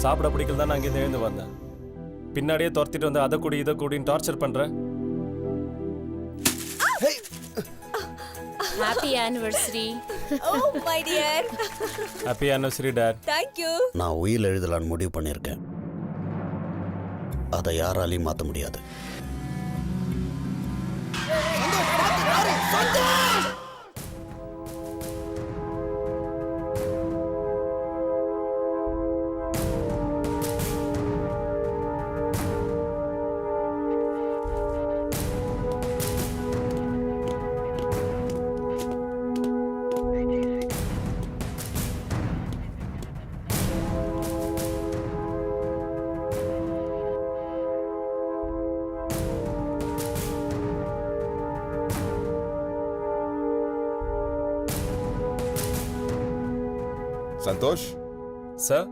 சாப்பிட பிடிக்கல தான் நான் இங்கே எழுந்து வந்தேன். பின்னாடியே துரத்திட்டு வந்து அதை கூடி இதை கூடின்னு டார்ச்சர் பண்றேன். Happy anniversary. Oh my dear. Happy anniversary dot. Thank you. நான் உயில் எழுதலான்னு முடிவு பண்ணியிருக்கேன். அதை யாராலையும் மாற்ற முடியாது. சந்தோஷ் சார்,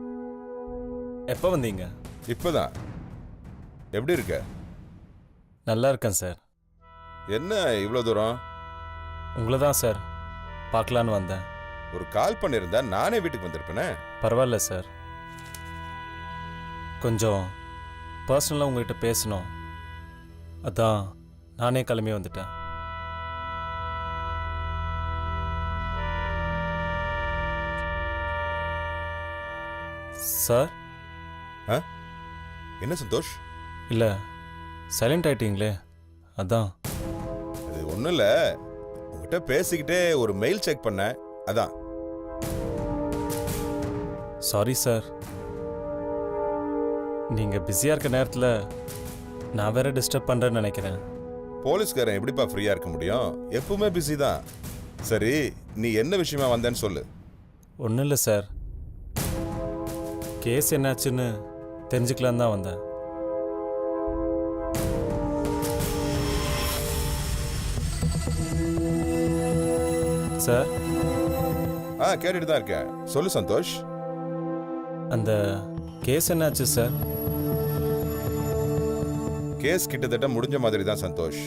எப்போ வந்தீங்க? இப்பதான். எப்படி இருக்க? நல்லா இருக்கேன் சார். என்ன இவ்வளோ தூரம்? உங்களை தான் சார் பார்க்கலான்னு வந்தேன். ஒரு கால் பண்ணியிருந்தா நானே வீட்டுக்கு வந்திருப்பேனே. பரவாயில்ல சார், கொஞ்சம் பர்சனலாக உங்ககிட்ட பேசணும், அதான் நானே கிளம்பி வந்துட்டேன். சார். என்ன சந்தோஷ்? இல்லை, சைலண்ட் ஆயிட்டீங்களே, அதான். அது ஒன்றும் இல்லை, உங்ககிட்ட பேசிக்கிட்டே ஒரு மெயில் செக் பண்ணேன், அதான். சாரி சார், நீங்கள் பிஸியாக இருக்க நேரத்தில் நான் வேற டிஸ்டர்ப் பண்ணுறேன்னு நினைக்கிறேன். போலீஸ்காரன் எப்படிப்பா ஃப்ரீயாக இருக்க முடியும்? எப்பவுமே பிஸி தான். சரி, நீ என்ன விஷயமா வந்தேன்னு சொல்லு. ஒன்றும் இல்லை சார், கேஸ் என்னாச்சுன்னு தெரிஞ்சுக்கலாம் தான் வந்தேன். சார். கேட்டுட்டு தான் இருக்கேன், சொல்லு சந்தோஷ். அந்த கேஸ் என்னாச்சு சார்? கேஸ் கிட்டத்தட்ட முடிஞ்ச மாதிரி தான் சந்தோஷ்.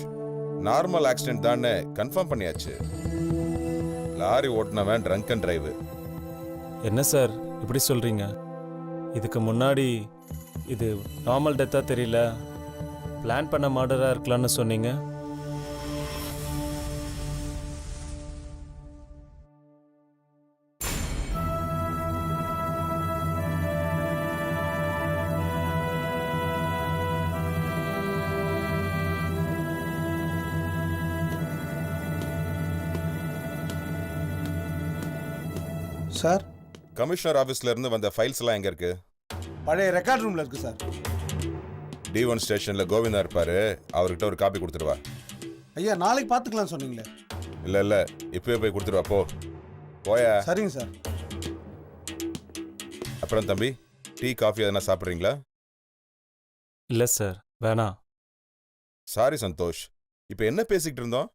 நார்மல் ஆக்சிடென்ட் தான் கன்ஃபார்ம் பண்ணியாச்சு. லாரி ஓட்டுனவன் ட்ரங்க் அண்ட் டிரைவ். என்ன சார் இப்படி சொல்கிறீங்க? இதுக்கு முன்னாடி இது நார்மல் டெத்தாக தெரியல, பிளான் பண்ண மர்டராக இருக்கலாம்னு சொன்னீங்க. சார், கமிஷனர் ஆஃபீஸ்ல இருந்து வந்த ஃபைல்ஸ் எல்லாம் எங்க இருக்கு? பழைய ரெக்கார்ட் ரூம்ல இருக்கு சார். D1 ஸ்டேஷன்ல கோவிந்தா இருப்பாரு, அவர்கிட்ட ஒரு காப்பி கொடுத்துருவா. ஐயா, நாளைக்கு பார்த்துக்கலாம் சொன்னீங்களே. இல்ல இப்பவே போய் கொடுத்துருவா, போ. போயா. சரிங்க சார். அப்புறம் தம்பி, டீ காஃபி எதனா சாப்பிட்றீங்களா? இல்லை சார், வேணாம். சாரி சந்தோஷ், இப்போ என்ன பேசிக்கிட்டு இருந்தோம்?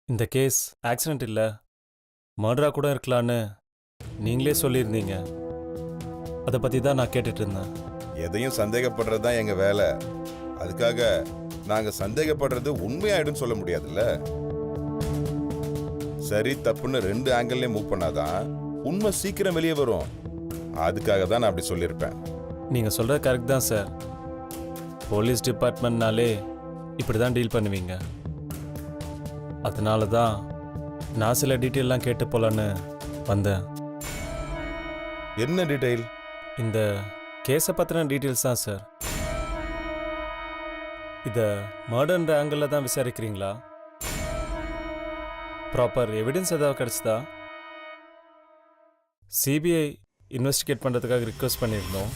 இந்த கேஸ் ஆக்சிடென்ட் இல்லை, மர்டராக கூட இருக்கலான்னு நீங்களே சொல்லியிருந்தீங்க. அதை பற்றி தான் நான் கேட்டுட்டு இருந்தேன். எதையும் சந்தேகப்படுறது தான் எங்க வேலை. அதுக்காக நாங்க சந்தேகப்படுறது உண்மையாயிடும் சொல்ல முடியாதுல்ல. சரி தப்புன்னு 2 ஆங்கிள்லயும் மூவ் பண்ணாதான் உண்மை சீக்கிரம் வெளியே வரும். அதுக்காக தான் நான் அப்படி சொல்லியிருப்பேன். நீங்கள் சொல்கிறது கரெக்ட் தான் சார். போலீஸ் டிபார்ட்மெண்ட்னாலே இப்படி தான் டீல் பண்ணுவீங்க. அதனால தான் நான் சில டீட்டெயிலாம் கேட்டு போகலான்னு வந்தேன். என்ன டீட்டெயில்? இந்த கேஸை பற்றின டீட்டெயில்ஸ் தான் சார். இதை மர்டர்ன்ற ஆங்கிளில் தான் விசாரிக்கிறீங்களா? ப்ராப்பர் எவிடன்ஸ் ஏதாவது கிடச்சிதா? சிபிஐ இன்வெஸ்டிகேட் பண்ணுறதுக்காக ரிக்வெஸ்ட் பண்ணியிருந்தோம்.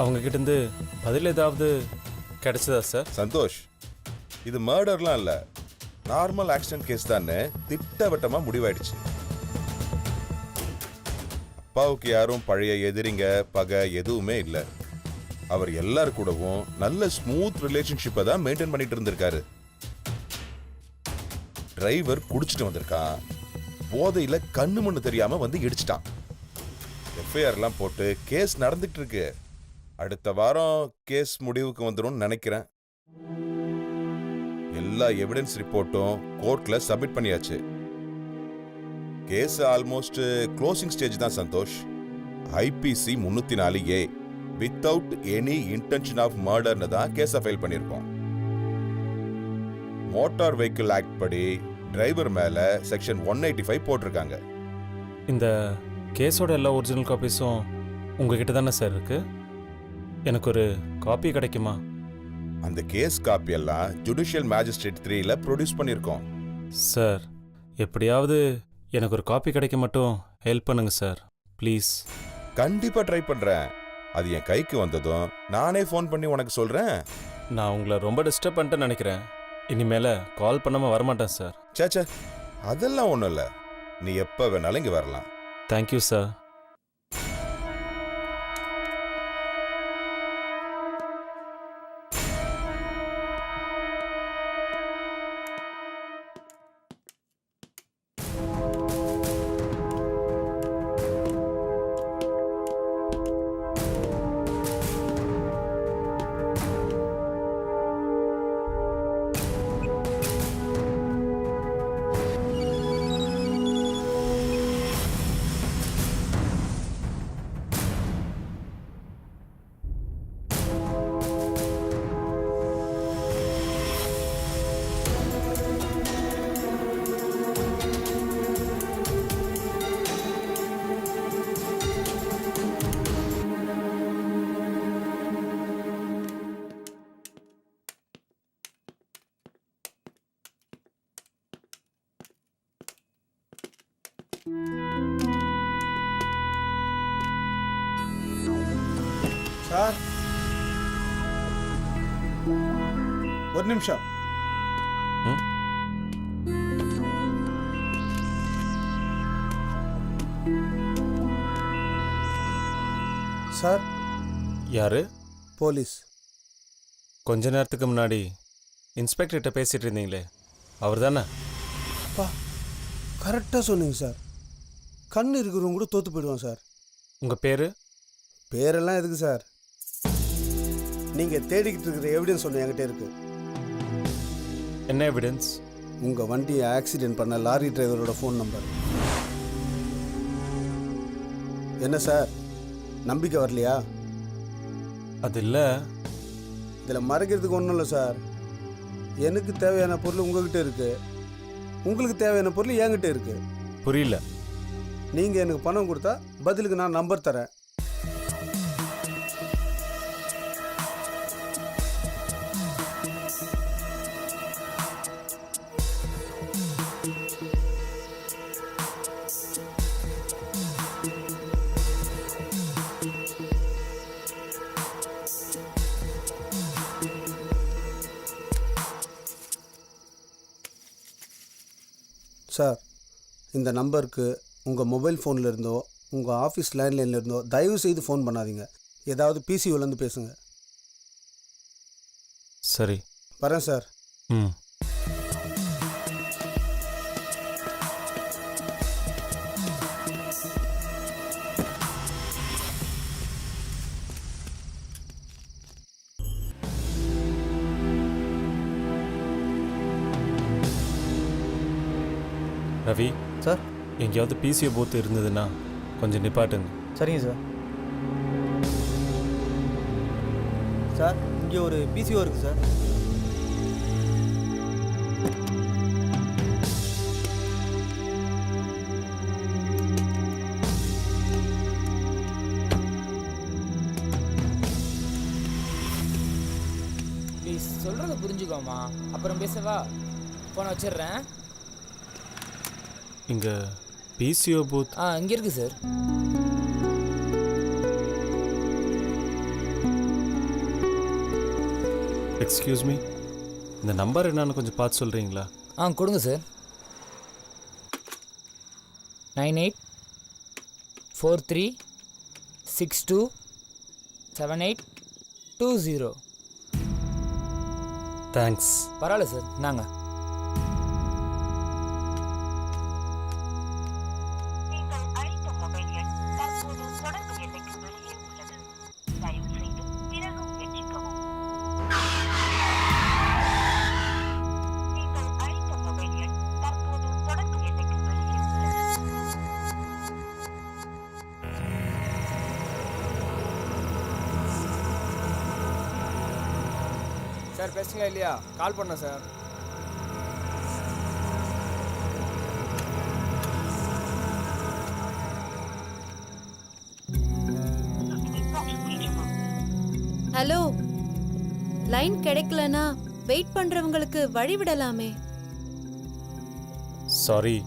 அவங்கக்கிட்டேருந்து பதில் ஏதாவது கிடைச்சதா சார்? சந்தோஷ், இது மர்டர்லாம் இல்லை, நார்மல் ஆக்சிடென்ட் கேஸ் தானே திட்டவட்டமாக முடிவாயிடுச்சு. அப்பாவுக்கு யாரும் பழைய எதிரிங்க பகை எதுவுமே இல்லை. அவர் எல்லார் கூடவும் நல்ல ஸ்மூத் ரிலேஷன்ஷிப்பை தான் மெயின்டைன் பண்ணிட்டு இருந்திருக்காரு. டிரைவர் குடிச்சிட்டு வந்திருக்கான், போதையில கண்ணு மண்ணு தெரியாம வந்து இடிச்சிட்டான். எஃப்ஐஆர்லாம் போட்டு கேஸ் நடந்துட்டு இருக்கு. அடுத்த வாரம் கேஸ் முடிவுக்கு வந்துடும் நினைக்கிறேன். எல்லா எவிடன்ஸ் ரிப்போர்ட்டும் கோர்ட்ல சப்மிட் பண்ணியாச்சு. கேஸ் ஆல்மோஸ்ட் க்ளோசிங் ஸ்டேஜ் தான் Santhosh. IPC 304A without any intention of மர்டர்னு தான் கேஸை ஃபைல் பண்ணியிருக்கோம். மோட்டார் வெஹிக்கிள் ஆக்ட் படி டிரைவர் மேல செக்ஷன் 185 போட்டிருக்காங்க. இந்த கேஸோட எல்லா ஒரிஜினல் காப்பீஸும் உங்ககிட்ட தானே சார் இருக்கு? எனக்கு ஒரு காப்பி கிடைக்குமா? அந்த கேஸ் காப்பி எல்லாம் ஜுடிஷியல் மேஜிஸ்ட்ரேட் 3ல ப்ரொடியூஸ் பண்ணியிருக்கோம். சார் எப்படியாவது எனக்கு ஒரு காப்பி கிடைக்க மட்டும் ஹெல்ப் பண்ணுங்க சார் ப்ளீஸ். கண்டிப்பா ட்ரை பண்றேன். அது என் கைக்கு வந்ததும் நானே ஃபோன் பண்ணி உனக்கு சொல்றேன். நான் உங்களை ரொம்ப டிஸ்டர்ப் பண்ணிட்டேன்னு நினைக்கிறேன். இனிமேல கால் பண்ணாமல் வரமாட்டேன் சார். சேச்சே, அதெல்லாம் ஒன்றும் இல்லை. நீ எப்போ வேணாலும் இங்கே வரலாம். Thank you sir. சார் ஒரு நிமிஷம். ம்? சார் யாரு? போலீஸ். கொஞ்ச நேரத்துக்கு முன்னாடி இன்ஸ்பெக்டர்கிட்ட பேசிட்டு இருந்தீங்களே அவர் தானே? அப்பா கரெக்டாக சொன்னீங்க சார். கண் இருக்கிறவங்க கூட தோற்று போயிடுவான் சார். உங்கள் பேர்? பேரெல்லாம் எதுக்கு சார்? நீங்கள் தேடிக்கிட்டு இருக்கிற எவிடன்ஸ் ஒன்று என்கிட்ட இருக்கு. என்ன எவிடன்ஸ்? உங்கள் வண்டியை ஆக்சிடென்ட் பண்ண லாரி டிரைவரோட ஃபோன் நம்பர். என்ன சார் நம்பிக்கை வரலையா? அது இல்லை. இதில் மறைக்கிறதுக்கு ஒன்றும் இல்லை சார். எனக்கு தேவையான பொருள் உங்ககிட்ட இருக்கு, உங்களுக்கு தேவையான பொருள் என்கிட்ட இருக்கு. புரியல. நீங்கள் எனக்கு பணம் கொடுத்தா பதிலுக்கு நான் நம்பர் தரேன். சார் இந்த நம்பருக்கு உங்கள் மொபைல் ஃபோனில் இருந்தோ உங்கள் ஆஃபீஸ் லேண்ட்லைனில் இருந்தோ தயவு செய்து ஃபோன் பண்ணாதீங்க. ஏதாவது பிசிஓலேருந்து பேசுங்க. சரி வரேன் சார். ம். ரவி சார். எங்கேயாவது பிசிஓ பூத் இருந்ததுன்னா கொஞ்சம் நிப்பாட்டுங்க. சரிங்க சார். சார் இங்கே ஒரு பிசிஓ இருக்குது சார். ப்ளீஸ் சொல்கிறத புரிஞ்சுக்கோமா, அப்புறம் பேசவா? ஃபோனை வச்சிடுறேன். இங்கே பிசிஓ பூத் இங்கே இருக்குது சார். எக்ஸ்கியூஸ் மீ, இந்த நம்பர் என்னன்னு கொஞ்சம் பார்த்து சொல்கிறீங்களா? கொடுங்க சார். 9843627820. தேங்க்ஸ். பரவாயில்ல சார், நாங்க சார் பேசுங்க இல்லையா? கால் பண்ணேன் சார். ஹலோ, லைன் கிடைக்கலனா வெயிட் பண்றவங்களுக்கு வழி விடலாமே. சாரி.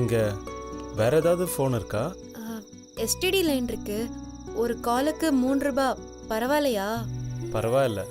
இங்க வேற ஏதாவது ஃபோன் இருக்கா? எஸ்டிடி லைன் இருக்கு. ஒரு காலுக்கு 3 ரூபாய். பரவாயில்லையா? பரவாயில்ல.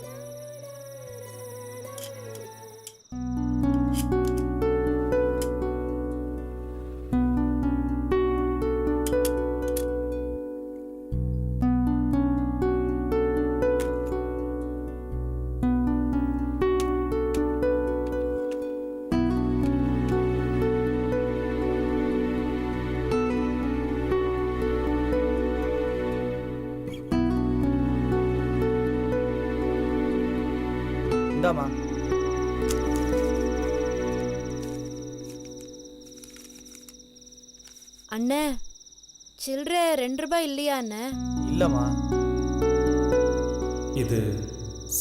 இந்தாம்மா. அண்ணே, சில்லற 2 ரூபாய் இல்லையா அண்ணே? இல்லைம்மா. இது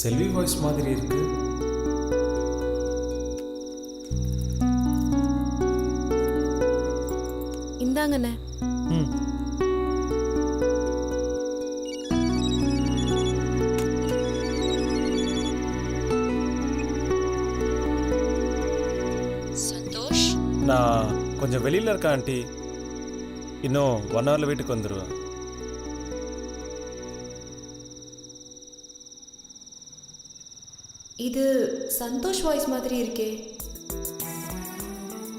செல்வி வாய்ஸ் மாதிரி இருக்கு. இந்தாங்கண்ணே. ம். சந்தோஷ், நான் கொஞ்சம் வெளியில இருக்கேன் ஆண்டி. இன்னும் 1 ஹவர்ல வீட்டுக்கு வந்துடுவேன். இது சந்தோஷ் வாய்ஸ் மாதிரி இருக்கே.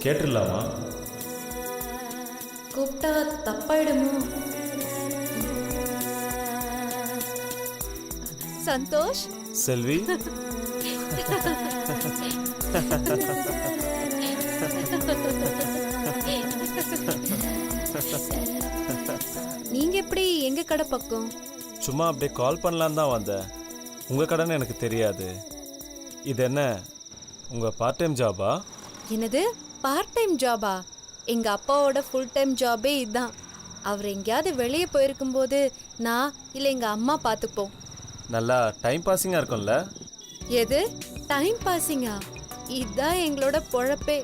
கேட்டுடலாமா? கூப்பிட்டா தப்பாயிடுமோ? சந்தோஷ், செல்வி, நீங்க எப்படி எங்க கடை பக்கம்? சும்மா அப்படியே கால் பண்ணலான்னு தான் வந்தேன். உங்க கடைன்னு எனக்கு தெரியாது. இது என்ன உங்க பார்ட் டைம் ஜாபா? என்னது பார்ட் டைம் ஜாபா? எங்க அப்பாவோட ஃபுல் டைம் ஜாபே இதுதான். அவர் எங்கேயாவது வெளியே போயிருக்கும் போது நான் இல்லை எங்க அம்மா பார்த்துப்போம். நல்லா டைம் பாஸிங்கா இருக்கும்ல? எது டைம் பாஸிங்கா? இதுதான் எங்களோட பொழப்பே.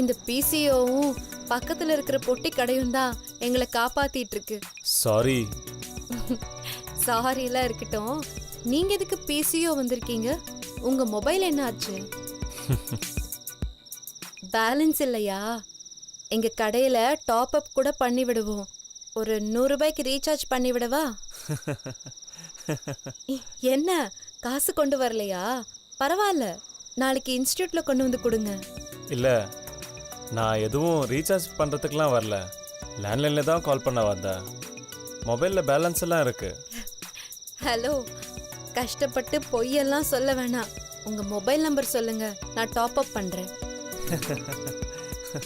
இந்த பிசிஓவும் பக்கத்துல இருக்கிற பொட்டி கடையும் தான் எங்களை காப்பாத்திட்டு இருக்கு. சாரி. சாரிலாம் இருக்கட்டும். நீங்க எதுக்கு பிசிஓ வந்திருக்கீங்க? உங்க மொபைல் என்ன ஆச்சு? பேலன்ஸ் இல்லையா? எங்க கடையில டாப் அப் கூட பண்ணி விடுவோம். ஒரு 100 ரூபாய்க்கு ரீசார்ஜ் பண்ணி விடவா? என்ன காசு கொண்டு வரலையா? பரவாயில்ல, நாளைக்கு இன்ஸ்டியூட்ல கொண்டு வந்து கொடுங்க. இல்ல, நான் எதுவும் ரீசார்ஜ் பண்றதுக்குலாம் வரல. லேண்ட்லைன்ல தான் கால் பண்ண வந்தேன். மொபைல்ல பேலன்ஸ் எல்லாம் இருக்கு. ஹலோ, கஷ்டப்பட்டு பொய்யெல்லாம் சொல்ல வேணாம். உங்க மொபைல் நம்பர் சொல்லுங்க, நான் டாப் அப் பண்றேன்.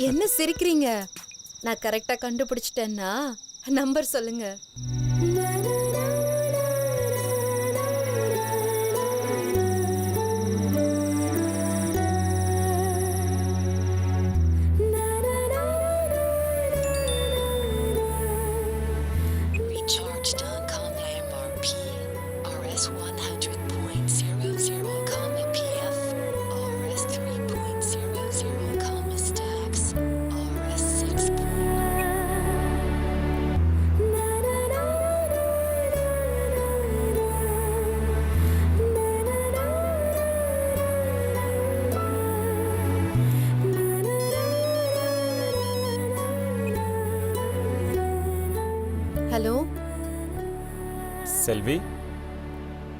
என்ன சிரிக்கிறீங்க? நான் கரெக்டா கண்டுபிடிச்சிட்டேன்னா நம்பர் சொல்லுங்க. Recharge.com MRP RS 100.00, PF RS 3.00, Stacks RS 6. Hello செல்வி,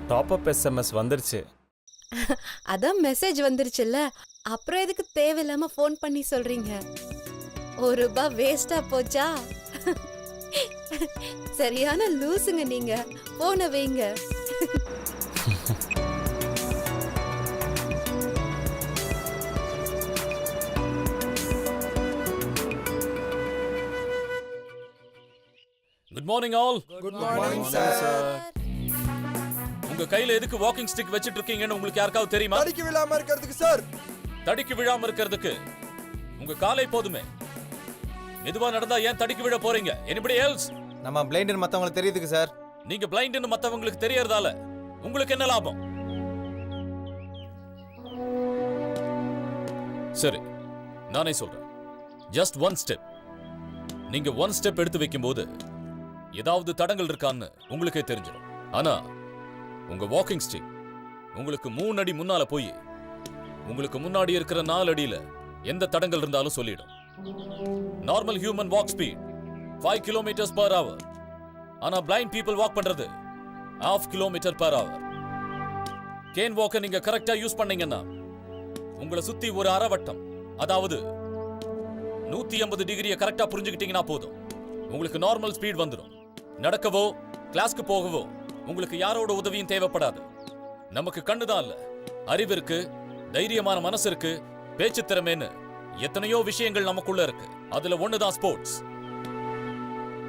டாப் அப் எஸ்எம்எஸ் வந்துருச்சு. அதான் மெசேஜ் வந்துருச்சுல்ல, அப்புறம் எதுக்கு தேவையில்லாம ஃபோன் பண்ணி சொல்றீங்க? 1 ரூபாய் வேஸ்டா போச்சா? சரியான லூசுங்க நீங்க. போன வைங்க. Good morning all. Good morning sir. உங்க கையில எதுக்கு வாக்கிங் ஸ்டிக் வச்சிட்டு இருக்கீங்கன்னு உங்களுக்கு யாருக்காவது தெரியுமா? தடிக்கு விழாம இருக்கிறதுக்கு சார். தடிக்கு விழாம இருக்கிறதுக்கு உங்க காலை போதுமே. மெதுவா நடந்தா ஏன் தடுக்கி விழ போறீங்க? Anybody else? நம்ம பிளைண்டுன்னு மற்றவங்களுக்கு தெரியுதுக்கு சார். நீங்க பிளைண்ட்னு மத்தவங்களுக்கு தெரியறதால உங்களுக்கு என்ன லாபம்? சரி, நானே சொல்றேன். Just one step. நீங்க ஒன் ஸ்டெப் எடுத்து வைக்கும்போது ஏதாவது தடங்கள் இருக்கான்னு உங்களுக்கே தெரிஞ்சிடும். ஆனா உங்க வாக்கிங் ஸ்டிக் உங்களுக்கு 3 அடி முன்னால போய் உங்களுக்கு முன்னாடி இருக்கிற 4 அடியில எந்த தடங்கள் இருந்தாலும் சொல்லிடும். Normal human walk speed 5 km/h. ஆனா பிளைண்ட் பீப்புள் வாக் பண்றது 1/2 km/h. கேன் வாக்கை நீங்க கரெக்டா யூஸ் பண்ணீங்கன்னா உங்களை சுத்தி ஒரு அரைவட்டம், அதாவது 180 டிகிரியை கரெக்டா புரிஞ்சுக்கிட்டீங்கன்னா போதும், உங்களுக்கு நார்மல் ஸ்பீட் வந்துடும். நடக்கவோ கிளாஸ்க்கு போகவோ உங்களுக்கு யாரோட உதவியும் தேவைப்படாது. நமக்கு கண்ணுதான் இல்ல, அறிவு இருக்கு, தைரியமான மனசு இருக்கு, பேச்சு திறமைன்னு எத்தனையோ விஷயங்கள் நமக்குள்ள இருக்கு. அதுல ஒண்ணுதான் ஸ்போர்ட்ஸ்.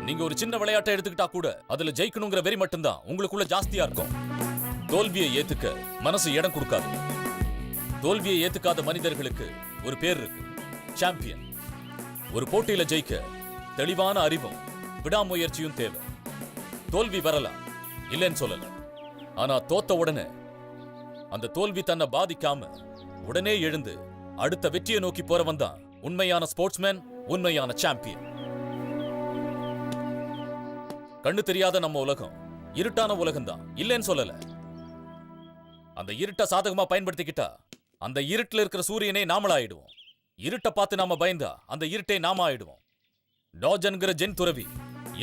நீங்க ஒரு சின்ன விளையாட்டை எடுத்துக்கிட்டா கூட அதுல ஜெயிக்கணுங்கிற வெறி மட்டும்தான் உங்களுக்குள்ள ஜாஸ்தியா இருக்கும். தோல்வியை ஏத்துக்க மனசு இடம் கொடுக்காது. தோல்வியை ஏத்துக்காத மனிதர்களுக்கு ஒரு பேர் இருக்கு, சாம்பியன். ஒரு போட்டியில ஜெயிக்க தெளிவான அறிவும் விடாமுயற்சியும் தேவை. தோல்வி வரலாம், இல்லைன்னு சொல்லல. ஆனா தோத்த உடனே அந்த தோல்வி தன்னை பாதிக்காம உடனே எழுந்து அடுத்த வெற்றியை நோக்கி போறவன் தான் உண்மையான ஸ்போர்ட்ஸ்மேன், உண்மையான சாம்பியன். கண்ணு தெரியாத நம்ம உலகம் இருட்டான உலகம் தான், இல்லைன்னு சொல்லல. அந்த இருட்டை சாதகமா பயன்படுத்திக்கிட்டா அந்த இருட்டுல இருக்கிற சூரியனே நாமளாயிடுவோம். இருட்டை பார்த்து நாம பயந்தா அந்த இருட்டே நாம ஆயிடுவோம். டாஜன்கிற ஜென் துறவி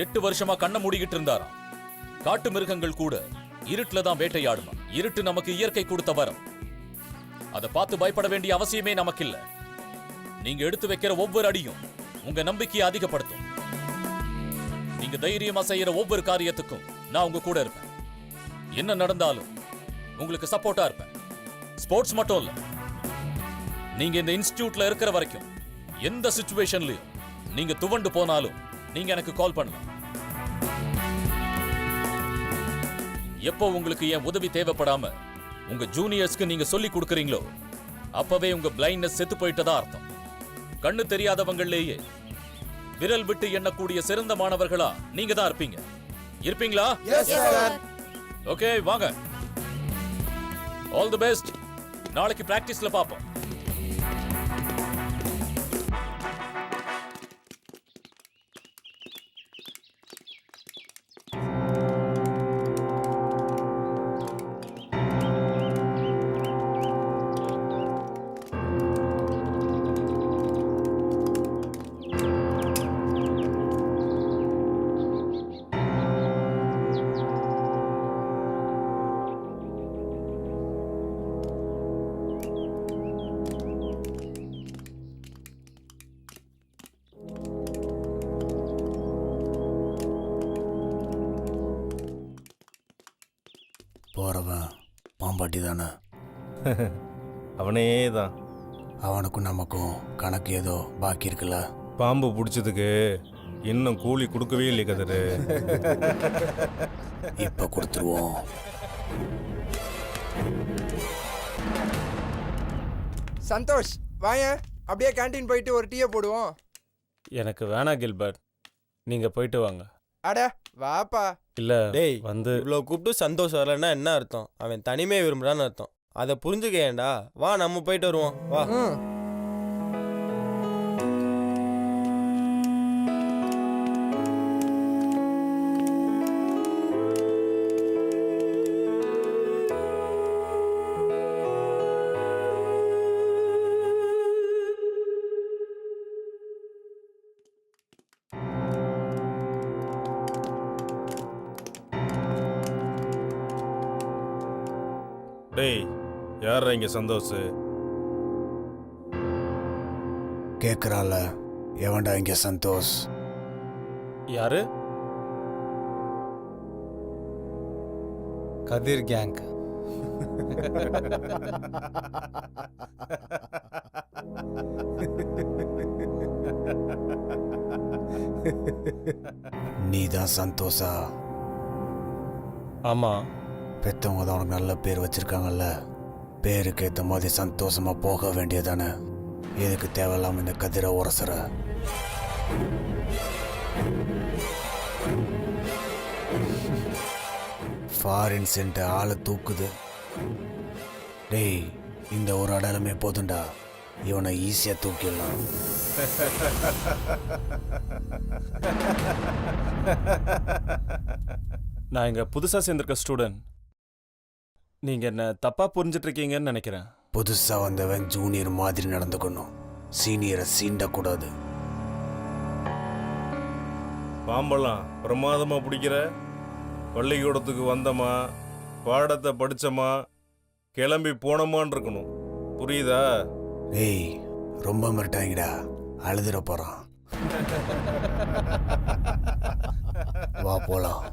8 வருஷமா கண்ணை மூடிக்கிட்டு இருந்தாராம். காட்டு மிருகங்கள் கூட இருட்டுல தான் வேட்டையாடுமா. இருட்டு நமக்கு இயற்கை கொடுத்த வரம். அதை பார்த்து பயப்பட வேண்டிய அவசியமே நமக்கு இல்ல. நீங்க எடுத்து வைக்கிற ஒவ்வொரு அடியும் உங்க நம்பிக்கையை அதிகப்படுத்தும். நீங்க தைரியமா செய்யற ஒவ்வொரு காரியத்துக்கும் நான் உங்க கூட இருப்பேன். என்ன நடந்தாலும் உங்களுக்கு சப்போர்ட்டா இருப்பேன். ஸ்போர்ட்ஸ் மட்டும் இல்ல, நீங்க இந்த இன்ஸ்டிடியூட்ல இருக்கிற வரைக்கும் எந்த சிச்சுவேஷன்லயும் நீங்க துவண்டு போனாலும் நீங்க எனக்கு கால் பண்ணலாம். எப்போ உங்களுக்கு என் உதவி தேவைப்படாம உங்க ஜூனியர்ஸ்க்கு நீங்க சொல்லி கொடுக்கறீங்களோ அப்பவே உங்க பிளைண்ட்னஸ் செத்து போயிட்டதா அர்த்தம். கண்ணு தெரியாதவங்களேயே விரல் விட்டு எண்ணக்கூடிய சிறந்த மாணவர்களா நீங்க தான் இருப்பீங்க. இருப்பீங்களா? ஓகே, வாங்க. All the best. நாளைக்கு பிராக்டிஸ்ல பாப்போம். போகிறவன் பாம்பாட்டி தானே? அவனே தான். அவனுக்கும் நமக்கும் கணக்கு ஏதோ பாக்கி இருக்குல்ல? பாம்பு பிடிச்சதுக்கு இன்னும் கூலி கொடுக்கவே இல்லை கதிரு. இப்போ கொடுத்துருவோம். சந்தோஷ் வாயேன், அப்படியே கேண்டீன் போயிட்டு ஒரு டீயை போடுவோம். எனக்கு வேணா கில்பர்ட், நீங்க போயிட்டு வாங்க. அட வாப்பா. இல்ல டேய் வந்து இவ்வளோ கூப்பிட்டு சந்தோஷம் வரலன்னா என்ன அர்த்தம்? அவன் தனிமையை விரும்புறான்னு அர்த்தம். அதை புரிஞ்சுக்கேன்டா. வா நம்ம போயிட்டு வருவோம், வா. டேய், யார் இங்க சந்தோஷ்? கேட்குறால, எவன்டா இங்கே சந்தோஷ்? யாரு? கதிர் கேங். நீ தான் சந்தோஷா? ஆமா. பெற்றவங்க தான் உனக்கு நல்ல பேர் வச்சிருக்காங்கல்ல, பேருக்கு ஏற்ற மாதிரி சந்தோஷமா போக வேண்டியதானே? எதுக்கு தேவையில்லாம இந்த கதிரை உரசுற? ஃபாரின் சென்ட் ஆளை தூக்குது. டேய், இந்த ஒரு அடையாளமே போதும்டா, இவனை ஈஸியாக தூக்கிடலாம். நான் இங்கே புதுசாக சேர்ந்திருக்க ஸ்டூடெண்ட். நீங்கள் என்ன தப்பாக புரிஞ்சிட்டு இருக்கீங்கன்னு நினைக்கிறேன். புதுசாக வந்தவன் ஜூனியர் மாதிரி நடந்துக்கணும், சீனியரை சீண்டக்கூடாது. பாம்பெல்லாம் பிரமாதமாக பிடிக்கிற. பள்ளிக்கூடத்துக்கு வந்தமா, பாடத்தை படித்தமா, கிளம்பி போனோமான்னு இருக்கணும். புரியுதா? டேய், ரொம்ப மிரட்டாங்கடா, அழுதுற போகிறான். வா போலாம்.